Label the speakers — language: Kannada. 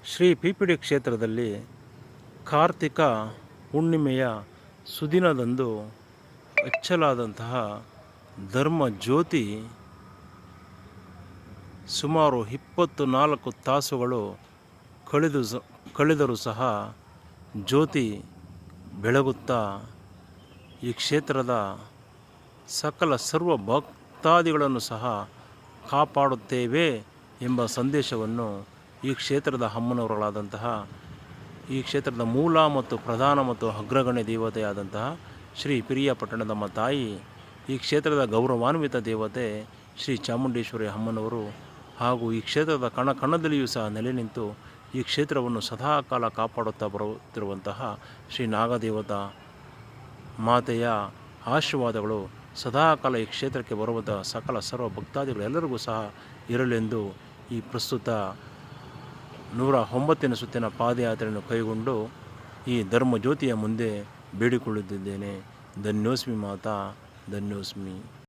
Speaker 1: ಶ್ರೀ ಪಿಪಿಡಿ ಕ್ಷೇತ್ರದಲ್ಲಿ ಕಾರ್ತಿಕ ಹುಣ್ಣಿಮೆಯ ಸುದಿನದಂದು ಹಚ್ಚಲಾದಂತಹ ಧರ್ಮ ಜ್ಯೋತಿ ಸುಮಾರು 24 ತಾಸುಗಳು ಕಳೆದರೂ ಸಹ ಜ್ಯೋತಿ ಬೆಳಗುತ್ತಾ ಈ ಕ್ಷೇತ್ರದ ಸಕಲ ಸರ್ವ ಭಕ್ತಾದಿಗಳನ್ನು ಸಹ ಕಾಪಾಡುತ್ತೇವೆ ಎಂಬ ಸಂದೇಶವನ್ನು ಈ ಕ್ಷೇತ್ರದ ಅಮ್ಮನವರುಗಳಾದಂತಹ ಈ ಕ್ಷೇತ್ರದ ಮೂಲ ಮತ್ತು ಪ್ರಧಾನ ಮತ್ತು ಅಗ್ರಗಣ್ಯ ದೇವತೆಯಾದಂತಹ ಶ್ರೀ ಪಿರಿಯಾಪಟ್ಟಣದಮ್ಮ ತಾಯಿ, ಈ ಕ್ಷೇತ್ರದ ಗೌರವಾನ್ವಿತ ದೇವತೆ ಶ್ರೀ ಚಾಮುಂಡೇಶ್ವರಿ ಅಮ್ಮನವರು ಹಾಗೂ ಈ ಕ್ಷೇತ್ರದ ಕಣದಲ್ಲಿಯೂ ಸಹ ನೆಲೆ ನಿಂತು ಈ ಕ್ಷೇತ್ರವನ್ನು ಸದಾಕಾಲ ಕಾಪಾಡುತ್ತಾ ಬರುತ್ತಿರುವಂತಹ ಶ್ರೀ ನಾಗದೇವತಾ ಮಾತೆಯ ಆಶೀರ್ವಾದಗಳು ಸದಾಕಾಲ ಈ ಕ್ಷೇತ್ರಕ್ಕೆ ಬರುವಂಥ ಸಕಲ ಸರ್ವ ಭಕ್ತಾದಿಗಳೆಲ್ಲರಿಗೂ ಸಹ ಇರಲೆಂದು ಈ ಪ್ರಸ್ತುತ 109ನೇ ಸುತ್ತಿನ ಪಾದಯಾತ್ರೆಯನ್ನು ಕೈಗೊಂಡು ಈ ಧರ್ಮಜ್ಯೋತಿಯ ಮುಂದೆ ಬೇಡಿಕೊಳ್ಳುತ್ತಿದ್ದೇನೆ. ಧನ್ಯೋಸ್ಮಿ ಮಾತಾ, ಧನ್ಯೋಸ್ಮಿ.